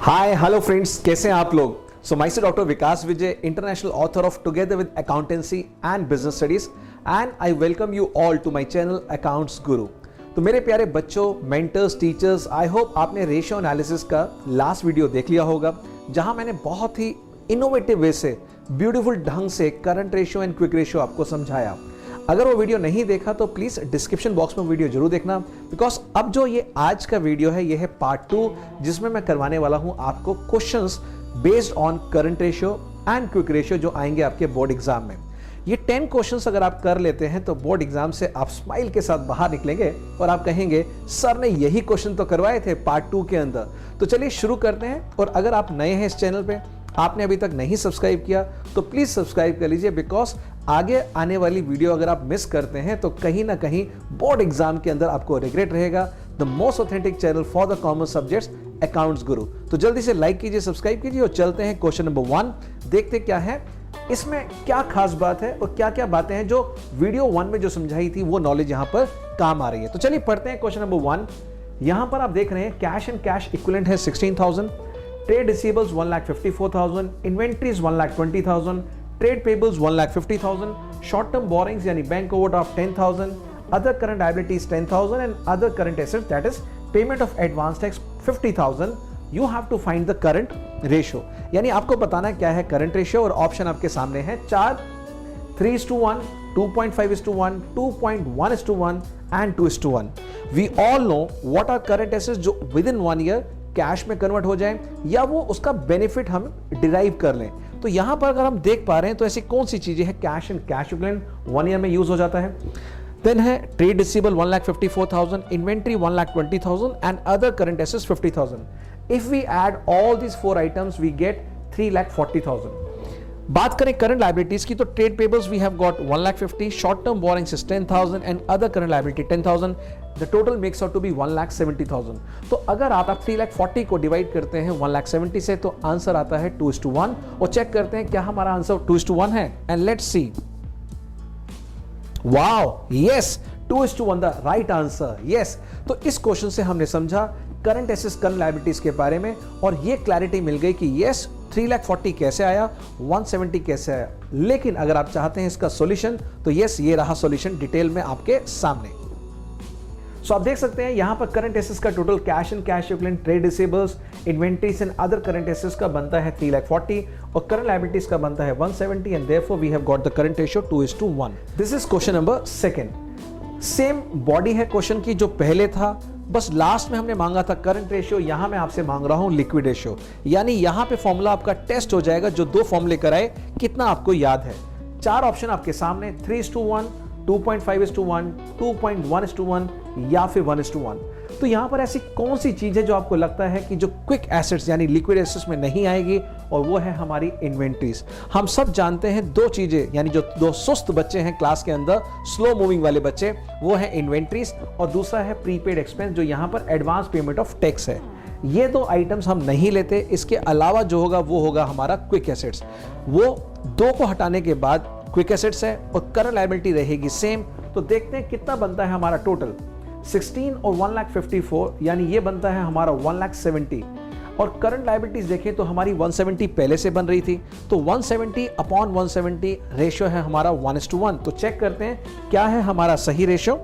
Hi hello friends, कैसे हैं आप लोग। So myself doctor Vikas Vijay, international author of together with accountancy and business studies, and I welcome you all to my channel accounts Guru. तो मेरे प्यारे बच्चों, mentors, teachers, I hope आपने ratio analysis का लास्ट वीडियो देख लिया होगा, जहां मैंने बहुत ही इनोवेटिव वे से, ब्यूटीफुल ढंग से current ratio and quick ratio आपको समझाया। अगर वो वीडियो नहीं देखा तो प्लीज डिस्क्रिप्शन बॉक्स में वीडियो जरूर देखना, बिकॉज अब जो ये आज का वीडियो है, ये है पार्ट 2, जिसमें मैं करवाने वाला हूं आपको questions based on current ratio and quick ratio जो आएंगे आपके बोर्ड एग्जाम में। ये 10 क्वेश्चंस अगर आप कर लेते हैं तो बोर्ड एग्जाम से आप स्माइल के साथ बाहर निकलेंगे और आप कहेंगे सर ने यही क्वेश्चन तो करवाए थे पार्ट 2 के अंदर। तो चलिए शुरू करते हैं। और अगर आप नए हैं इस चैनल पे, आपने अभी तक नहीं सब्सक्राइब किया तो प्लीज सब्सक्राइब कर लीजिए, बिकॉज आगे आने वाली वीडियो अगर आप मिस करते हैं तो कहीं ना कहीं बोर्ड एग्जाम के अंदर आपको रिग्रेट रहेगा। The most authentic channel for the commerce subjects, accounts Guru. तो जल्दी से लाइक कीजिए, सब्सक्राइब कीजिए और चलते हैं क्वेश्चन नंबर 1। देखते क्या है इसमें, क्या खास बात है और क्या क्या बातें हैं जो वीडियो 1 में जो समझाई थी वो नॉलेज यहां पर काम आ रही है। तो चलिए पढ़ते हैं क्वेश्चन नंबर 1। यहां पर आप देख रहे हैं कैश एंड कैश इक्विवेलेंट है 16,000, trade receivables 1,54,000, inventories 1,20,000, trade payables 1,50,000, short term borrowings यानी bank overdraft 10,000, other current liabilities 10,000 and other current assets that is payment of advance tax 50,000। You have to find the current ratio, यानी आपको बताना क्या है current ratio. और option आपके सामने है 4, 3:1, 2.5:1, 2.1:1 and 2:1। We all know what are current assets जो विद इन 1 ईयर कैश में कन्वर्ट हो जाए या वो उसका बेनिफिट हम डिराइव कर लें। तो यहां पर अगर हम देख पा रहे हैं तो ऐसी कौन सी चीजें हैं cash and cash equivalent 1 year में यूज हो जाता है। देन है trade receivable 1,54,000, inventory 1,20,000 and other current assets 50,000। If we add all these 4 items we get 3,40,000। बात करें करंट लायबिलिटीज की तो trade payables we have got 1,50,000, short term borrowings is 10,000 and other current liability 10,000। The total makes out to be 1,70,000। तो अगर आप 3,40,000 को divide करते हैं 1,70,000 से तो आंसर आता है 2:1। और चेक करते हैं क्या हमारा आंसर 2:1 है, and let's see. Wow, yes, 2:1 the right answer, yes. तो इस क्वेश्चन से हमने समझा करंट एसेट्स करंट लायबिलिटीज के बारे में, और ये क्लैरिटी मिल गई कि यस 3,40,000 कैसे आया, 170 कैसे आया। लेकिन अगर आप चाहते हैं इसका सॉल्यूशन तो यस, ये रहा सॉल्यूशन डिटेल में आपके सामने। सो आप देख सकते हैं यहां पर करंट एसेट्स का total cash and cash equivalent, trade receivables, inventories and other current assets का बनता है 3,40,000 और करंट लायबिलिटीज का बनता है 170, and therefore we have got the current ratio 2:1। This is question number 2। Same body है क्वेश्चन की जो पहले था, बस लास्ट में हमने मांगा था करंट रेशियो, यहां मैं आपसे मांग रहा हूं लिक्विड रेशियो। यानी यहां पे फॉर्मूला आपका टेस्ट हो जाएगा, जो 2 फॉर्मूले कराए कितना आपको याद है। 4 ऑप्शन आपके सामने, 3:1, 2.5:1, 2.1:1 या फिर 1:1। तो यहां पर ऐसी कौन सी चीज है जो आपको लगता है कि जो क्विक एसेट्स यानी लिक्विड एसेट्स में नहीं आएगी, और वो है हमारी इन्वेंट्रीज। हम सब जानते हैं 2 चीजें, यानी जो 2 सुस्त बच्चे हैं क्लास के अंदर, स्लो मूविंग वाले बच्चे, वो है इन्वेंट्रीज और दूसरा है प्रीपेड एक्सपेंस जो यहां पर एडवांस पेमेंट ऑफ टैक्स है। ये 2 आइटम्स हम नहीं लेते। इसके अलावा जो होगा वो होगा हमारा क्विक एसेट्स। वो 2 को हटाने के बाद क्विक एसेट्स है और करंट लायबिलिटी रहेगी सेम। तो देखते हैं कितना बनता है हमारा टोटल। 16 और 1,54,000 यानी ये बनता है हमारा 1,70,000। और करंट लायबिलिटीज देखें तो हमारी 170 पहले से बन रही थी, तो 170 अपॉन 170 रेशियो है हमारा 1:1। तो चेक करते हैं क्या है हमारा सही रेशियो,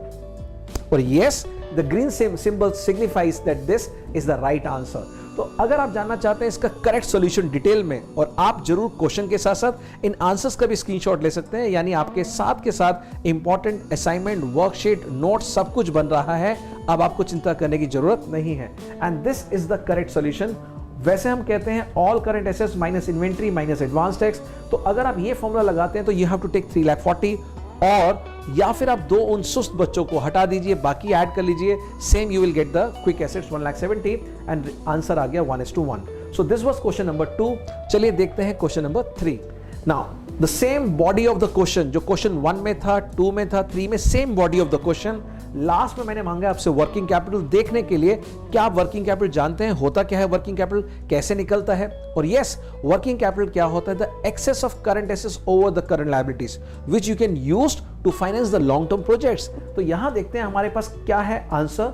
और yes, the green symbol signifies that this is the right answer. तो अगर आप जानना चाहते हैं इसका करेक्ट सॉल्यूशन डिटेल में, और आप जरूर क्वेश्चन के साथ साथ इन आंसर्स का भी स्क्रीनशॉट ले सकते हैं, यानी आपके साथ के साथ इंपॉर्टेंट असाइनमेंट, वर्कशीट, नोट्स सब कुछ बन रहा है। अब आपको चिंता करने की जरूरत नहीं है, and this is the correct solution. वैसे हम कहते हैं all current assets minus inventory minus advance tax. तो अगर आप ये फॉर्मूला लगाते हैं तो यू हैव टू टेक 3,40,000, और या फिर आप 2 उन सुस्त बच्चों को हटा दीजिए, बाकी ऐड कर लीजिए, same you will get the quick assets 1,70,000 and answer आ गया 1:1। So this was question number 2। चलिए देखते हैं question number 3। Now the same body of the question जो क्वेश्चन 1 में था, 2 में था, 3 में same body of the question. Last में मैंने मांगा आपसे वर्किंग कैपिटल देखने के लिए। क्या आप वर्किंग कैपिटल जानते हैं होता क्या है, वर्किंग कैपिटल कैसे निकलता है? और यस, वर्किंग कैपिटल क्या होता है? The excess of current assets over the current liabilities which you can use to finance the long term projects. तो यहां देखते हैं हमारे पास क्या है answer.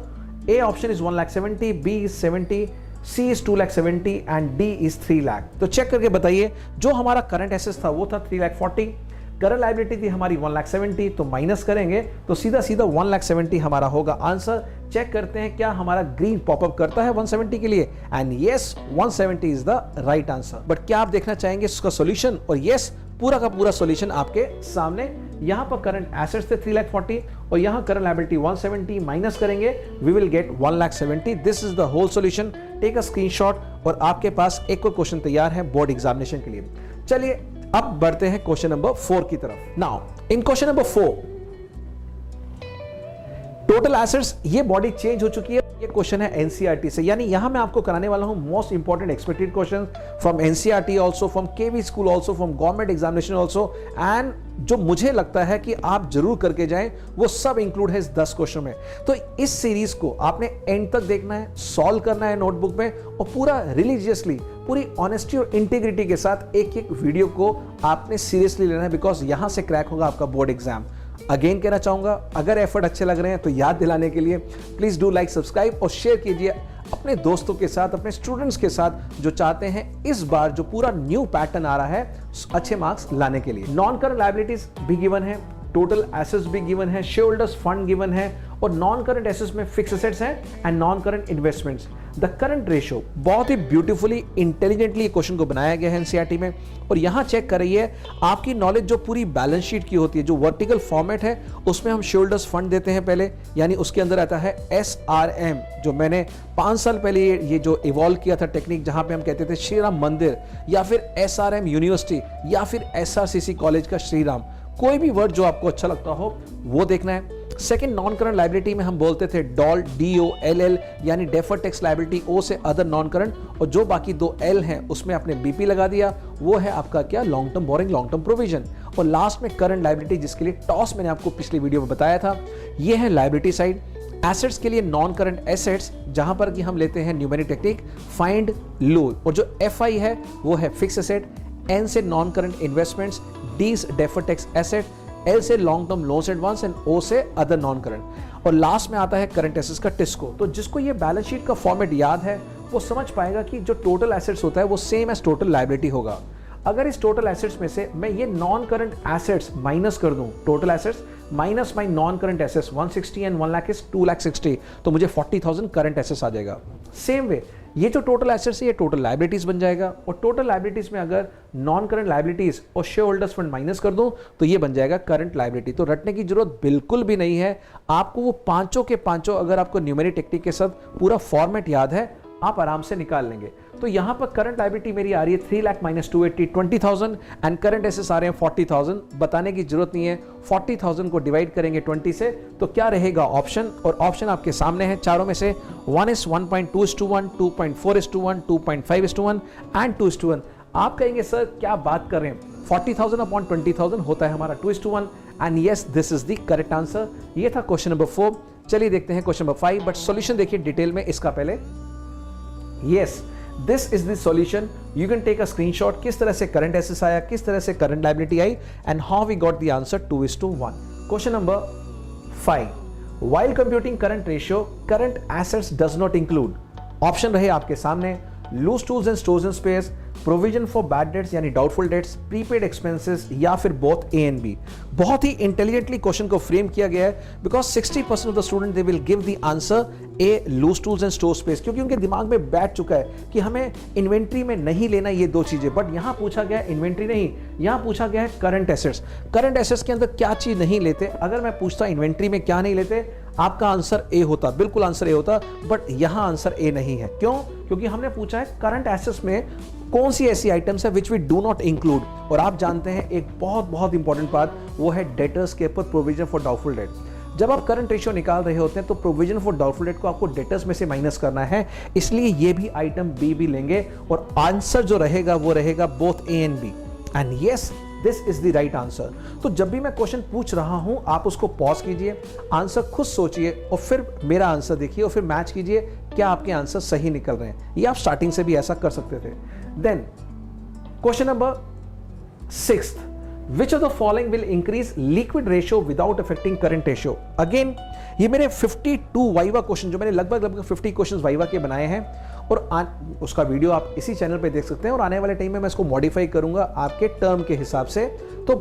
A option is 1,70,000, B is 70, C is 2,70,000 and D is 3 lakh. तो चेक करके बताइए, जो हमारा करंट एसेट्स था वो था 3,40,000, करंट लायबिलिटी थी हमारी 1,70,000, तो माइनस करेंगे तो सीधा सीधा 1,70,000 हमारा होगा आंसर। चेक करते हैं क्या हमारा ग्रीन पॉपअप करता है 170 के लिए, and yes 170 is the right answer. But क्या आप देखना चाहेंगे इसका सॉल्यूशन? और यस, पूरा का पूरा सॉल्यूशन आपके सामने। यहां पर करंट एसेट्स थे 3,40,000 और यहां करंट लायबिलिटी 170, माइनस करेंगे we will get 1,70,000। This is the whole solution. Take a screenshot और आपके पास एक और क्वेश्चन तैयार है बोर्ड एग्जामिनेशन के लिए। चलिए अब बढ़ते हैं क्वेश्चन नंबर 4 की तरफ। Now in question number 4 total assets, ये बॉडी चेंज हो चुकी है। ये क्वेश्चन है एनसीईआरटी से, यानी यहां मैं आपको कराने वाला हूं most important expected question from NCERT also, from KV school also, from government examination also, and जो मुझे लगता है कि आप जरूर करके जाएं वो सब इंक्लूड है इस 10 क्वेश्चन में। तो इस सीरीज को आपने एंड तक देखना है, सॉल्व करना है नोटबुक में, और पूरा रिलीजियसली, पूरी ऑनेस्टी और इंटीग्रिटी के साथ एक एक वीडियो को आपने सीरियसली लेना है, बिकॉज यहां से क्रैक होगा आपका बोर्ड एग्जाम। अगेन कहना चाहूंगा, अगर एफर्ट अच्छे लग रहे हैं तो याद दिलाने के लिए प्लीज डू लाइक, सब्सक्राइब और शेयर कीजिए अपने दोस्तों के साथ, अपने स्टूडेंट्स के साथ जो चाहते हैं इस बार जो पूरा न्यू पैटर्न आ रहा है अच्छे मार्क्स लाने के लिए। नॉन करंट लायबिलिटीज भी गिवन है, टोटल एसेट्स भी गिवन है, शेयर होल्डर्स फंड गिवन है, और नॉन करंट एसेट्स में फिक्स एसेट्स हैं and non current investments. The current ratio, बहुत ही ब्यूटीफुली इंटेलिजेंटली क्वेश्चन को बनाया गया है एनसीईआरटी में। और यहां चेक कर रही है आपकी नॉलेज जो पूरी बैलेंस शीट की होती है, जो वर्टिकल फॉर्मेट है उसमें हम शेयर होल्डर्स फंड देते हैं पहले, यानी उसके अंदर आता है SRM, जो मैंने 5 साल पहले ये जो इवॉल्व किया था टेक्निक, जहां पे हम कहते थे श्री राम मंदिर या फिर SRM यूनिवर्सिटी या फिर SRCC कॉलेज का श्री राम, कोई भी वर्ड जो आपको अच्छा लगता हो वो देखना है। सेकंड, नॉन करंट लायबिलिटी में हम बोलते थे डॉल, DOLL, यानी डेफर्ड टैक्स लायबिलिटी, O से अदर नॉन करंट, और जो बाकी 2 L हैं उसमें आपने BP लगा दिया, वो है आपका क्या, long term borrowing, long term provision. और लास्ट में करंट लायबिलिटी, जिसके लिए टॉस मैंने आपको पिछली वीडियो में बताया था, ये है लायबिलिटी साइड। एसेट्स के लिए नॉन करंट एसेट्स, जहां पर कि हम लेते हैं न्यूमेरिक टेक्निक फाइंड लो, और जो FI है वो है फिक्स एसेट, N से नॉन करंट इन्वेस्टमेंट्स, D से डेफर्ड टैक्स एसेट, L से long term loans advance and O से अदर नॉन करंट, और लास्ट में आता है करंट एसेट्स का टिस्को। तो जिसको ये बैलेंस शीट का फॉर्मेट याद है वो समझ पाएगा कि जो टोटल एसेट्स होता है वो सेम एज टोटल लायबिलिटी होगा। अगर इस टोटल एसेट्स में से मैं ये नॉन करंट एसेट्स माइनस कर दूं, total assets minus my non current assets 160 and 1 lakh is 2,60,000, तो मुझे 40,000 करंट एसेट्स आ जाएगा। सेम वे ये जो टोटल एसेट्स है ये टोटल लायबिलिटीज बन जाएगा, और टोटल लायबिलिटीज में अगर नॉन करंट लायबिलिटीज और शेयर होल्डर्स फंड माइनस कर दूं तो ये बन जाएगा करंट लायबिलिटी। तो रटने की जरूरत बिल्कुल भी नहीं है, आपको वो पांचों के पांचों, अगर आपको न्यूमेरिक टेक्निक के साथ पूरा फॉर्मेट याद है आप आराम से निकाल लेंगे। तो यहां पर करंट लायबिलिटी मेरी आ रही है 3 lakh minus 280, 20,000, and current assets आ रहे हैं 40,000। बताने की जरूरत नहीं है, 40,000 को डिवाइड करेंगे 20 से तो क्या रहेगा ऑप्शन, और ऑप्शन आपके सामने है चारों में से 1 is 1.2:1, 2.4:1, 2.5:1 एंड 2:1। आप कहेंगे सर क्या बात कर रहे हैं, 40,000 अपॉन 20,000 होता है हमारा 2:1, and yes this is the correct answer. ये था क्वेश्चन नंबर 4। चलिए देखते हैं क्वेश्चन नंबर 5, बट सॉल्यूशन देखिए डिटेल में इसका पहले। Yes, this is the solution. You can take a screenshot किस तरह से करंट एसेट्स आया, किस तरह से current liability I, and how we got the answer 2:1. Question number 5. While computing current ratio, current assets does not include. Option रहे आपके सामने loose tools and stores and spares, provision for bad debts यानी doubtful debts, prepaid expenses, या फिर both A and B। बहुत ही intelligently question को frame किया गया है, because 60% of the student they will give the answer A, loose tools and store spares, क्योंकि उनके दिमाग में बैठ चुका है कि हमें इन्वेंट्री में नहीं लेना ये 2 चीजें। बट यहां पूछा गया है इन्वेंट्री नहीं, यहां पूछा गया है करंट एसेट्स। करंट एसेट्स के अंदर क्या चीज नहीं लेते, अगर मैं पूछता इन्वेंट्री में क्या नहीं लेते, आपका आंसर A होता, बिल्कुल आंसर A होता, बट यहां आंसर A नहीं है। क्यों? क्योंकि हमने पूछा है करंट एसेट्स में कौन सी ऐसी आइटम्स है which we do not include, और आप जानते हैं एक बहुत इंपॉर्टेंट बात, वो है डेटर्स के ऊपर प्रोविजन फॉर डाउटफुल डेट। जब आप करंट रेशियो निकाल रहे होते हैं तो प्रोविजन फॉर डाउटफुल डेट को आपको डेटर्स में से माइनस करना है, इसलिए ये भी आइटम B भी लेंगे, और आंसर जो रहेगा वो रहेगा both A and B, and yes this is the right answer. तो जब भी मैं क्वेश्चन पूछ रहा हूं आप उसको पॉज कीजिए, आंसर खुद सोचिए और फिर मेरा आंसर देखिए और फिर मैच कीजिए क्या आपके आंसर सही निकल रहे हैं। ये आप स्टार्टिंग से भी ऐसा कर सकते थे। Then question number 6, which of the following will increase liquid ratio without affecting current ratio. Again ये मेरे 52 वाइवा क्वेश्चन, जो मैंने लगभग 50 क्वेश्चन वाइवा के बनाए हैं, उसका वीडियो आप इसी चैनल पे देख सकते हैं और आने वाले टाइम में मैं इसको मॉडिफाई करूंगा आपके टर्म के हिसाब से। तो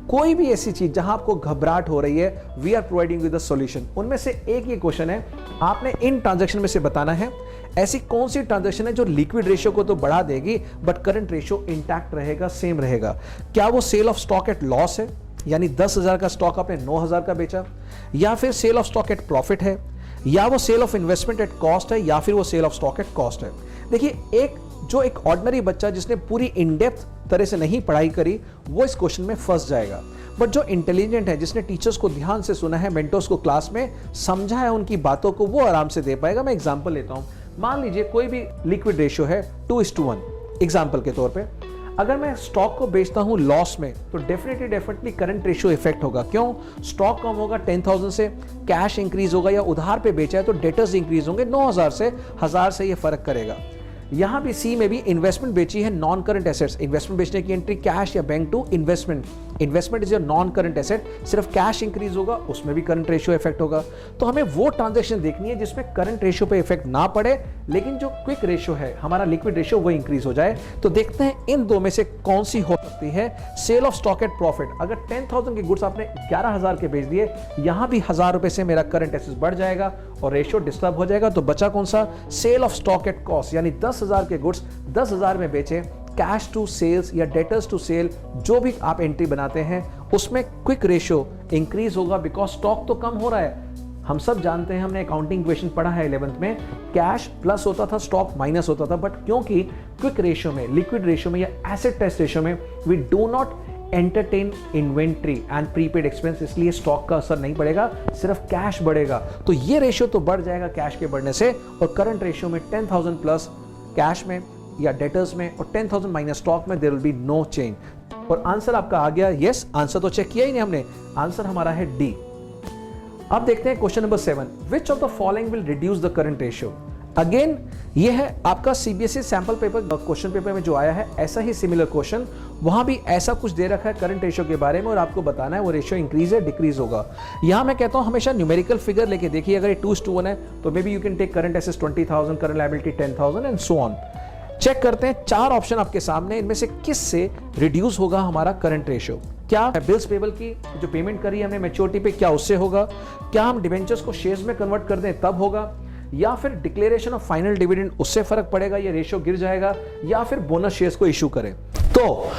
कोई भी ऐसी चीज जहां आपको घबराहट हो रही है, we are providing with the solution. उनमें से एक ये क्वेश्चन है, आपने इन ट्रांजैक्शन में से बताना है ऐसी कौन सी ट्रांजैक्शन है जो लिक्विड रेशियो को तो बढ़ा देगी बट करंट रेशियो इंटैक्ट रहेगा, सेम रहेगा। क्या वो sale of stock at loss है, यानी 10,000 का स्टॉक आपने 9,000 का बेचा, या फिर sale of stock at profit है, या वो sale of investment at cost है, या फिर वो sale of stock at cost है। देखिए, एक ऑर्डिनरी बच्चा जिसने पूरी इन डेप्थ तरह से नहीं पढ़ाई करी वो इस क्वेश्चन में फंस जाएगा, बट जो इंटेलिजेंट है, जिसने टीचर्स को ध्यान से सुना है, मेंटर्स को क्लास में समझा है उनकी बातों को, वो आराम से दे पाएगा। मैं एग्जांपल लेता हूं, मान लीजिए कोई भी लिक्विड रेशियो है 2:1 एग्जांपल के तौर पे। अगर मैं स्टॉक को बेचता हूं लॉस में तो डेफिनेटली करंट रेशियो इफेक्ट होगा। क्यों? स्टॉक कम होगा 10,000 से, कैश इंक्रीज होगा, या उधार पे बेचा है तो डेटर्स इंक्रीज होंगे 9,000 से 1,000 से, ये फर्क करेगा। यहां भी सी में भी इन्वेस्टमेंट बेची है, नॉन करंट एसेट्स, इन्वेस्टमेंट बेचने की एंट्री कैश या bank to investment is your non current asset, सिर्फ कैश इंक्रीज होगा, उसमें भी करंट रेशियो इफेक्ट होगा। तो हमें वो ट्रांजैक्शन देखनी है जिसमें करंट रेशियो पे इफेक्ट ना पड़े, लेकिन जो क्विक रेशियो है हमारा लिक्विड रेशियो वो इंक्रीज हो जाए। तो देखते हैं इन दो में से कौन सी हो सकती है। Sale of stock at profit, अगर 10,000 के गुड्स आपने 11,000 के बेच दिए, यहां भी 1,000 रुपए से मेरा करंट एसेट्स बढ़ जाएगा और रेशियो डिस्टर्ब हो जाएगा। तो बचा कौन सा? Sale of stock at cost, यानी 10,000 के गुड्स 10,000 में बेचे, कैश टू सेल्स या डेटर्स टू सेल जो भी आप एंट्री बनाते हैं उसमें क्विक रेशियो इंक्रीज होगा, बिकॉज स्टॉक तो कम हो रहा है। हम सब जानते हैं, हमने अकाउंटिंग इक्वेशन पढ़ा है 11th में, कैश प्लस होता था, स्टॉक माइनस होता था, बट क्योंकि क्विक रेशियो में, लिक्विड रेशियो में या एसेट टेस्ट रेशियो में we do not entertain inventory and prepaid expense, इसलिए स्टॉक का असर नहीं पड़ेगा, सिर्फ कैश बढ़ेगा। तो ये रेशियो तो बढ़ जाएगा कैश के बढ़ने से, और करंट रेशियो में 10,000 प्लस कैश में या डेटर्स में और 10,000 माइनस स्टॉक में there will be no change. और आंसर आपका आ गया यस। आंसर तो चेक किया ही नहीं हमने, आंसर हमारा है डी। अब देखते हैं question number 7, which of the following will reduce the current ratio. Again ये है आपका CBSE sample paper, question paper में जो आया है ऐसा ही सिमिलर क्वेश्चन, वहां भी ऐसा कुछ दे रखा है करंट रेशियो के बारे में और आपको बताना है वो रेशियो इंक्रीज है डिक्रीज होगा। यहां मैं कहता हूं हमेशा न्यूमेरिकल फिगर लेके देखिए, अगर ये 2:1 है तो may be you can take current assets 20,000, current liability 10,000 and so on. Check करते हैं 4 ऑप्शन आपके सामने, इनमें से किस से रिड्यूस होगा हमारा करंट रेशियो। क्या बिल्स पेबल की जो पेमेंट करी हमने मैच्योरिटी पे, क्या उससे होगा? क्या हम डिबेंचर्स को शेयर्स में कन्वर्ट कर दें तब होगा? या फिर डिक्लेरेशन ऑफ फाइनल डिविडेंड, उससे फर्क पड़ेगा, ये रेशियो गिर जाएगा? या फिर बोनस शेयर्स को इशू करें? तो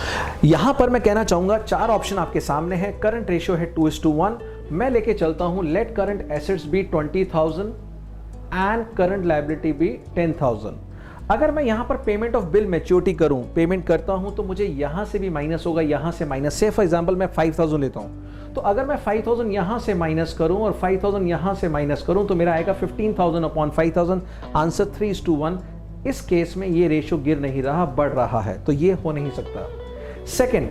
यहां पर मैं कहना चाहूंगा 4 ऑप्शन आपके सामने है। करंट रेशियो है 2:1, मैं लेके चलता हूं let current assets be 20,000 and current liability be 10,000। अगर मैं यहां पर पेमेंट ऑफ बिल मैच्योरिटी करूं, पेमेंट करता हूं, तो मुझे यहां से भी माइनस होगा, यहां से माइनस। से फॉर एग्जांपल मैं 5,000 लेता हूं, तो अगर मैं 5,000 यहां से माइनस करूं और 5,000 यहां से माइनस करूं तो मेरा आएगा 15,000 अपॉन 5,000, आंसर 3:1। इस केस में ये रेशियो गिर नहीं रहा, बढ़ रहा है, तो ये हो नहीं सकता। Second,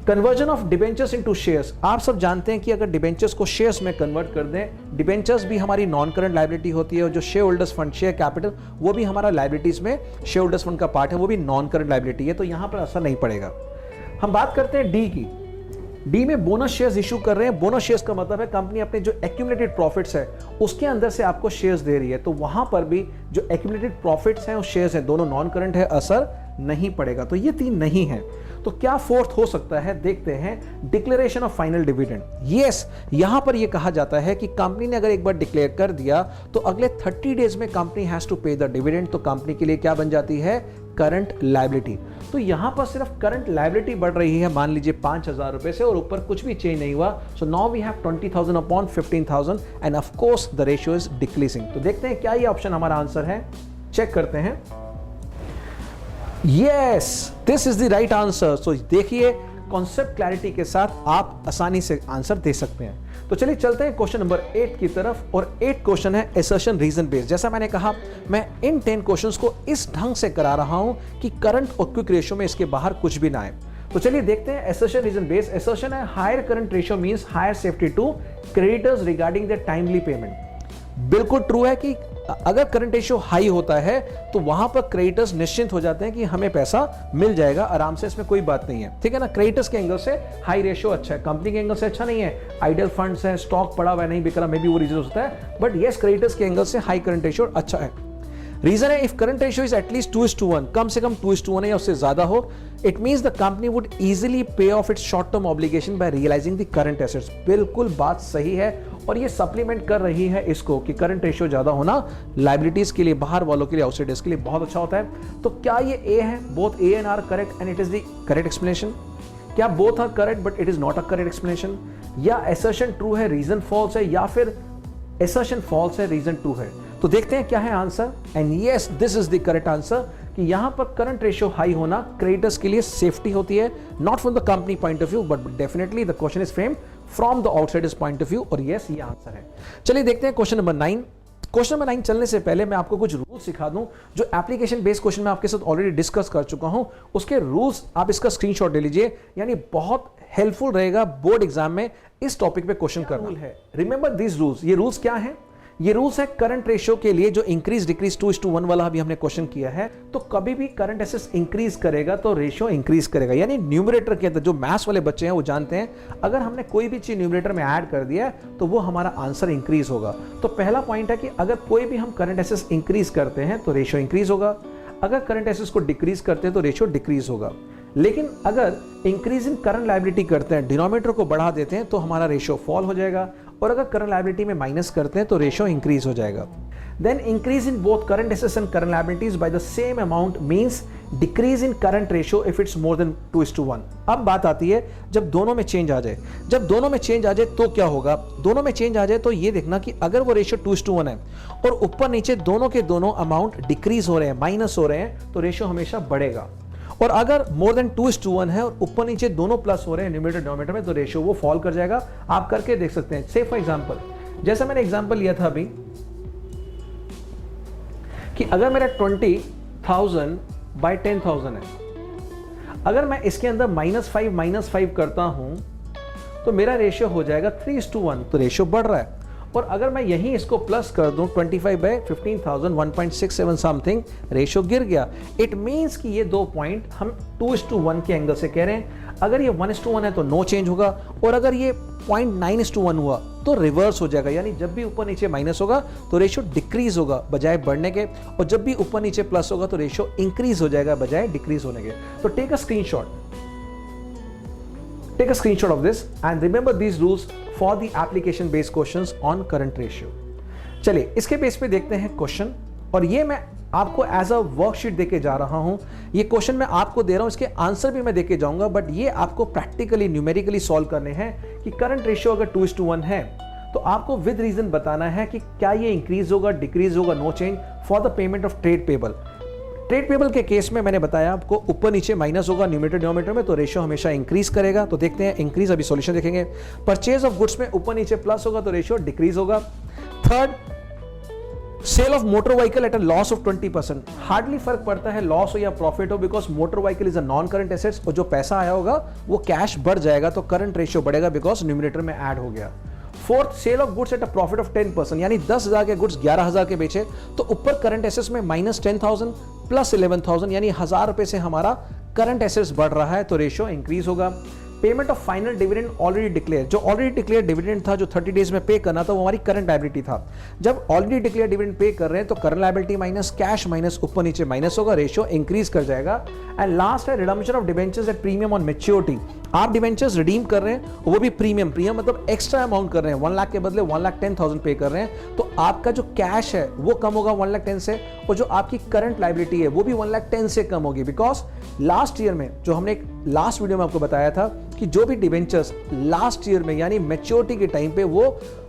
conversion of debentures into shares. आप सब जानते हैं कि अगर डिबेंचर्स को शेयर्स में कन्वर्ट कर दें, डिबेंचर्स भी हमारी नॉन करंट लायबिलिटी होती है और जो share holders fund, share capital, वो भी हमारा लायबिलिटीज में शेयर होल्डर्स फंड का पार्ट है, वो भी नॉन करंट लायबिलिटी है, तो यहां पर असर नहीं पड़ेगा। हम बात करते हैं डी की। डी में बोनस शेयर्स इशू कर रहे हैं। बोनस शेयर्स का मतलब है कंपनी अपने जो एक्यूमुलेटेड प्रॉफिट्स है उसके अंदर से आपको शेयर्स दे रही है, तो वहां पर भी जो एक्यूमुलेटेड प्रॉफिट्स हैं और शेयर्स हैं दोनों नॉन करंट है, असर नहीं पड़ेगा। तो ये 3 नहीं है। तो क्या फोर्थ हो सकता है, देखते हैं। Declaration of final dividend. Yes, यहां पर यह कहा जाता है कि कंपनी ने अगर एक बार डिक्लेयर कर दिया तो अगले 30 डेज में कंपनी हैज टू पे द डिविडेंड, तो कंपनी के लिए क्या बन जाती है? Current liability. तो यहां पर सिर्फ करंट लायबिलिटी बढ़ रही है, मान लीजिए 5,000 रुपए से, और ऊपर कुछ भी चेंज नहीं हुआ। So now we have 20,000 upon 15,000 and of course the ratio is decreasing. तो देखते हैं क्या ये ऑप्शन हमारा आंसर है, चेक करते हैं। Yes, this is the right answer. So देखिए, कॉन्सेप्ट क्लैरिटी के साथ आप आसानी से आंसर दे सकते हैं। तो चलिए चलते हैं क्वेश्चन नंबर 8 की तरफ, और 8 क्वेश्चन है असर्शन रीजन बेस्ड। जैसा मैंने कहा, मैं इन 10 क्वेश्चंस को इस ढंग से करा रहा हूं कि करंट और क्विक रेशियो में इसके बाहर कुछ भी ना आए। तो चलिए देखते हैं असर्शन रीजन बेस्ड। असर्शन है higher current ratio means higher safety to creditors regarding the timely payment. बिल्कुल ट्रू है कि अगर करंट रेशियो हाई होता है तो वहां पर क्रेडिटर्स निश्चिंत हो जाते हैं कि हमें पैसा मिल जाएगा आराम से, इसमें कोई बात नहीं है, ठीक है ना। क्रेडिटर्स के एंगल से हाई रेशियो अच्छा है, कंपनी के एंगल से अच्छा नहीं है। आइडल फंड्स है, स्टॉक पड़ा हुआ नहीं बिक रहा, मे बी वो रीजन होता है, बट यस क्रेडिटर्स के एंगल से हाई करंट रेशियो अच्छा है। रीजन है if current ratio is at least 2:1, कम से कम 2:1 या उससे ज्यादा हो, it means the company would easily pay off its short term obligation by realising the current assets. बिल्कुल बात सही है और ये सप्लीमेंट कर रही है इसको कि करंट रेशियो ज्यादा होना लायबिलिटीज के लिए, बाहर वालों के लिए, आउटसाइडर्स के लिए बहुत अच्छा होता है। तो क्या ये ए है? Both A and R correct and it is the correct explanation. क्या both are correct but it is not a correct explanation? या असर्शन ट्रू है रीजन फॉल्स है, या फिर असर्शन फॉल्स है रीजन ट्रू है? तो देखते हैं क्या है answer. And yes, this is the correct answer कि यहां पर करंट रेशियो हाई होना क्रेडिटर्स के लिए सेफ्टी होती है, not from the company point of view but definitely the question is framed from the outsiders point of view. और yes, ये आंसर है। चलिए देखते हैं क्वेश्चन नंबर 9। क्वेश्चन नंबर 9 चलने से पहले मैं आपको कुछ रूल्स सिखा दूं जो एप्लीकेशन बेस्ड क्वेश्चन में आपके साथ ऑलरेडी डिस्कस कर चुका हूं। उसके रूल्स आप इसका स्क्रीनशॉट ले लीजिए, यानी बहुत हेल्पफुल रहेगा बोर्ड एग्जाम में इस टॉपिक पे क्वेश्चन करना है। Remember these rules. ये रूल्स क्या है? ये रूल्स है करंट रेशियो के लिए जो इंक्रीज डिक्रीज 2:1 वाला अभी हमने क्वेश्चन किया है। तो कभी भी करंट एसेट्स इंक्रीज करेगा तो रेशियो इंक्रीज करेगा, यानी न्यूमरेटर के अंदर जो मैथ्स वाले बच्चे हैं वो जानते हैं अगर हमने कोई भी चीज न्यूमरेटर में ऐड कर दिया तो वो हमारा आंसर इंक्रीज होगा। तो पहला पॉइंट है कि अगर कोई भी हम करंट एसेट्स इंक्रीज करते हैं तो रेशियो इंक्रीज होगा, अगर करंट एसेट्स को डिक्रीज करते हैं तो रेशियो डिक्रीज होगा। लेकिन अगर इंक्रीज इन करंट लायबिलिटी करते हैं, डिनोमिनेटर को बढ़ा देते हैं तो हमारा रेशियो फॉल हो जाएगा, और अगर करंट लायबिलिटी में माइनस करते हैं तो रेशियो इंक्रीज हो जाएगा। Then increase in both current assets and current liabilities by the same amount means decrease in current ratio if it's more than 2:1। अब बात आती है जब दोनों में चेंज आ जाए। जब दोनों में चेंज आ जाए तो क्या होगा? दोनों में चेंज आ जाए तो ये देखना कि अगर वो रेशियो 2:1 है और ऊपर नीचे दोनों के दोनों अमाउंट डिक्रीज हो रहे हैं, माइनस हो रहे हैं, तो रेशियो हमेशा बढ़ेगा। और अगर मोर देन 2:1 है और ऊपर नीचे दोनों प्लस हो रहे हैं न्यूमरेटर डिनोमिनेटर में, तो रेशियो वो फॉल कर जाएगा। आप करके देख सकते हैं। से फॉर एग्जांपल, जैसा मैंने एग्जांपल लिया था अभी कि अगर मेरा 20,000 बाय 10,000 है, अगर मैं इसके अंदर -5 करता हूं तो मेरा रेशियो हो जाएगा 3:1, तो रेशियो बढ़ रहा है। और अगर मैं यहीं इसको प्लस कर दूं 25 बाय 15,000 1.67 समथिंग, रेशियो गिर गया। इट मींस कि ये दो पॉइंट हम 2:1 के एंगल से कह रहे हैं। अगर ये 1:1 है तो नो चेंज होगा, और अगर ये 0.9:1 हुआ तो रिवर्स हो जाएगा, यानी जब भी ऊपर नीचे माइनस होगा तो रेशियो डिक्रीज होगा बजाय बढ़ने के, और जब भी ऊपर नीचे प्लस होगा तो रेशियो इंक्रीज हो जाएगा बजाय डिक्रीज होने के। तो take a screenshot of this and remember these rules for the application based questions on current ratio। चलिए इसके बेस पे देखते हैं क्वेश्चन, और ये मैं आपको एज अ वर्कशीट देके जा रहा हूं। ये क्वेश्चन मैं आपको दे रहा हूं, इसके आंसर भी मैं देके जाऊंगा, बट ये आपको प्रैक्टिकली न्यूमेरिकली सॉल्व करने हैं कि करंट रेशियो अगर 2:1 है तो आपको विद रीजन बताना है कि क्या ये इंक्रीज होगा, डिक्रीज होगा, no change for the payment of trade payable. Trade payable के केस में मैंने बताया आपको ऊपर नीचे माइनस होगा न्यूमरेटर डिनोमिनेटर में, तो रेशियो हमेशा इंक्रीज करेगा। तो देखते हैं इंक्रीज, अभी सॉल्यूशन देखेंगे। परचेज ऑफ गुड्स में ऊपर नीचे प्लस होगा तो रेशियो डिक्रीज होगा। Third, sale of motor vehicle at a loss of 20%, hardly फर्क पड़ता है लॉस हो या प्रॉफिट हो, because motor vehicle is a non current assets, और जो पैसा आया होगा वो कैश बढ़ जाएगा तो करंट रेशियो बढ़ेगा बिकॉज न्यूमरेटर में ऐड हो गया। Fourth, sale of goods at a profit of 10%, यानी 10,000 के गुड्स 11,000 के बेचे तो ऊपर करंट एसेट्स में -10,000 प्लस 11,000, यानी 1,000 रुपए से हमारा करंट एसेट्स बढ़ रहा है तो रेशियो इंक्रीज होगा। Payment of final dividend already declare, जो ऑलरेडी डिक्लेयर डिविडेंड था जो 30 डेज में पे करना था वो हमारी करंट लायबिलिटी था। जब ऑलरेडी डिक्लेयर डिविडेंड पे कर रहे हैं तो current liability minus cash minus ऊपर नीचे माइनस होगा, रेशियो इंक्रीज कर जाएगा। एंड लास्ट है redemption of debentures at premium on maturity, आप डिबेंचर्स रिडीम कर रहे हैं वो भी प्रीमियम मतलब एक्स्ट्रा अमाउंट कर रहे हैं, 1 लाख के बदले 1,10,000 पे कर रहे हैं, तो आपका जो कैश है वो कम होगा 1,10,000 से, और जो आपकी करंट लायबिलिटी है वो भी 1,10,000 से कम होगी। बिकॉज लास्ट ईयर में जो हमने लास्ट वीडियो में आपको बताया था कि जो भी डिबेंचर्स लास्ट ईयर में यानी मैच्योरिटी के टाइम पे वो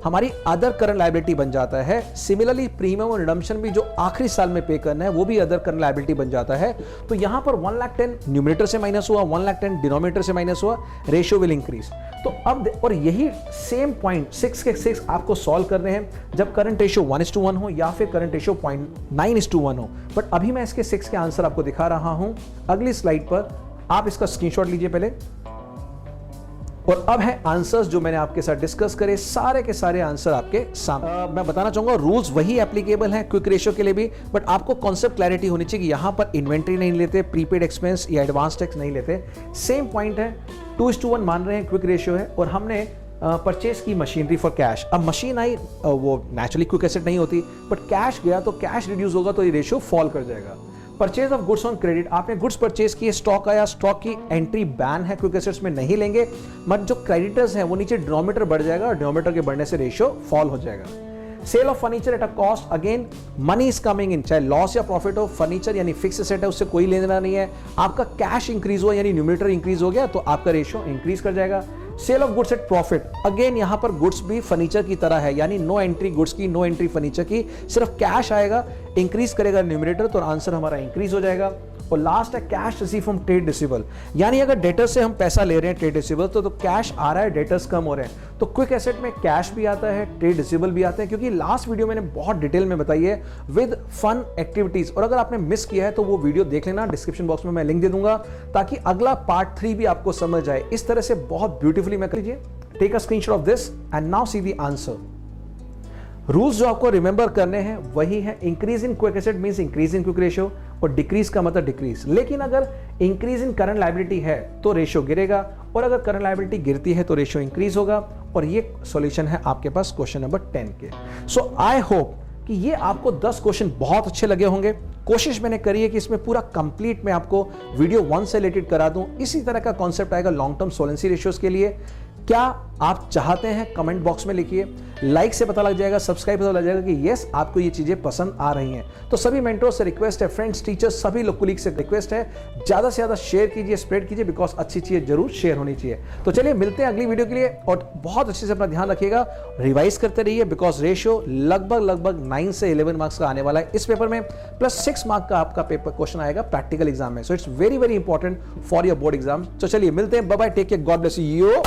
हमारी अदर करंट लायबिलिटी बन जाता है। सिमिलरली प्रीमियम और रिडम्पशन भी जो आखिरी साल में पे करना है वो भी अदर करंट लायबिलिटी बन जाता है। तो यहां पर 1,10,000 न्यूमरेटर से माइनस हुआ, 1,10,000 डिनोमिनेटर से माइनस हुआ, रेशियो विल इंक्रीज। तो अब और यही सेम पॉइंट 6 के 6 आपको सॉल्व करने हैं जब करंट रेशियो 1:1 हो या फिर करंट रेशियो 0.9:1 हो। बट अभी मैं इसके 6 के आंसर आपको दिखा रहा हूं अगली स्लाइड पर, आप इसका स्क्रीनशॉट लीजिए पहले। और अब है आंसर्स जो मैंने आपके साथ डिस्कस करे, सारे के सारे आंसर आपके सामने। मैं बताना चाहूंगा रूल्स वही एप्लीकेबल हैं क्विक रेशियो के लिए भी, बट आपको कॉन्सेप्ट क्लैरिटी होनी चाहिए कि यहां पर इन्वेंट्री नहीं लेते, प्रीपेड एक्सपेंस या एडवांस टैक्स नहीं लेते। सेम पॉइंट है, 2:1 मान रहे हैं क्विक रेशियो है, और हमने परचेज की मशीनरी फॉर कैश। अब मशीन आई, वो नेचुरली क्विक एसेट नहीं होती, बट कैश गया तो कैश रिड्यूस होगा तो ये रेशियो फॉल कर जाएगा। Purchase of goods on credit, आपने गुड्स परचेज किए, स्टॉक आया, स्टॉक की एंट्री बैन है, क्विक एसेट्स में नहीं लेंगे, मगर जो क्रेडिटर्स हैं वो नीचे डिनोमिनेटर बढ़ जाएगा और डिनोमिनेटर के बढ़ने से रेशियो फॉल हो जाएगा। Sale of furniture at a cost, again money is coming in, चाहे लॉस या प्रॉफिट हो, फर्नीचर यानी फिक्स एसेट है, उससे कोई लेना नहीं है, आपका कैश इंक्रीज हुआ यानी न्यूमरेटर इंक्रीज हो गया तो आपका रेशियो इंक्रीज कर जाएगा। Sale of goods at profit, again यहां पर गुड्स भी फर्नीचर की तरह है, यानी नो एंट्री गुड्स की, नो एंट्री फर्नीचर की, सिर्फ कैश आएगा, इंक्रीज करेगा न्यूमरेटर तो आंसर हमारा इंक्रीज हो जाएगा। और लास्ट है cash receive from trade receivable, यानी अगर डेटर से हम पैसा ले रहे हैं ट्रेड रिसीवेबल तो कैश आ रहा है, डेटर्स कम हो रहे हैं, तो क्विक एसेट में कैश भी आता है, ट्रेड रिसीवेबल भी आता है, क्योंकि लास्ट वीडियो मैंने बहुत डिटेल में बताई है विद फन एक्टिविटीज, और अगर आपने मिस किया है तो वो वीडियो देख लेना, डिस्क्रिप्शन बॉक्स में मैं लिंक दे दूंगा ताकि अगला पार्ट 3 भी आपको समझ आए। इस तरह से बहुत ब्यूटीफुली मैं करिए, take a screenshot of this and now see the answer. Rules जो आपको रिमेंबर करने हैं वही है, increase in quick asset means increase in quick ratio और डिक्रीज का मतलब डिक्रीज, लेकिन अगर इंक्रीज इन करंट लायबिलिटी है तो रेशियो गिरेगा और अगर करंट लायबिलिटी गिरती है तो रेशियो इंक्रीज होगा। और ये सॉल्यूशन है आपके पास क्वेश्चन नंबर 10 के। सो आई होप कि ये आपको 10 क्वेश्चन बहुत अच्छे लगे होंगे। कोशिश मैंने करी है कि इसमें पूरा कंप्लीट मैं आपको वीडियो 1 से रिलेटेड करा दूं। इसी तरह का कॉन्सेप्ट आएगा लॉन्ग टर्म सोलेंसी रेशियोज के लिए। क्या आप चाहते हैं कमेंट बॉक्स में लिखिए, लाइक से पता लग जाएगा, सब्सक्राइब पता लग जाएगा कि यस आपको ये चीजें पसंद आ रही हैं। तो सभी मेंटर्स से रिक्वेस्ट है, फ्रेंड्स, टीचर्स, सभी लोग कोलीग से रिक्वेस्ट है, ज्यादा से ज्यादा शेयर कीजिए, स्प्रेड कीजिए, बिकॉज अच्छी चीजें जरूर शेयर होनी चाहिए। तो चलिए मिलते हैं अगली वीडियो के लिए और बहुत अच्छे से अपना ध्यान रखिएगा, रिवाइज करते रहिए, बिकॉज रेशियो लगभग 9 से 11 मार्क्स का आने वाला है इस पेपर में, प्लस 6 मार्क का आपका पेपर क्वेश्चन आएगा प्रैक्टिकल एग्जाम में। So it's very important for your board exam. तो चलिए मिलते हैं, bye bye, take care, God bless you.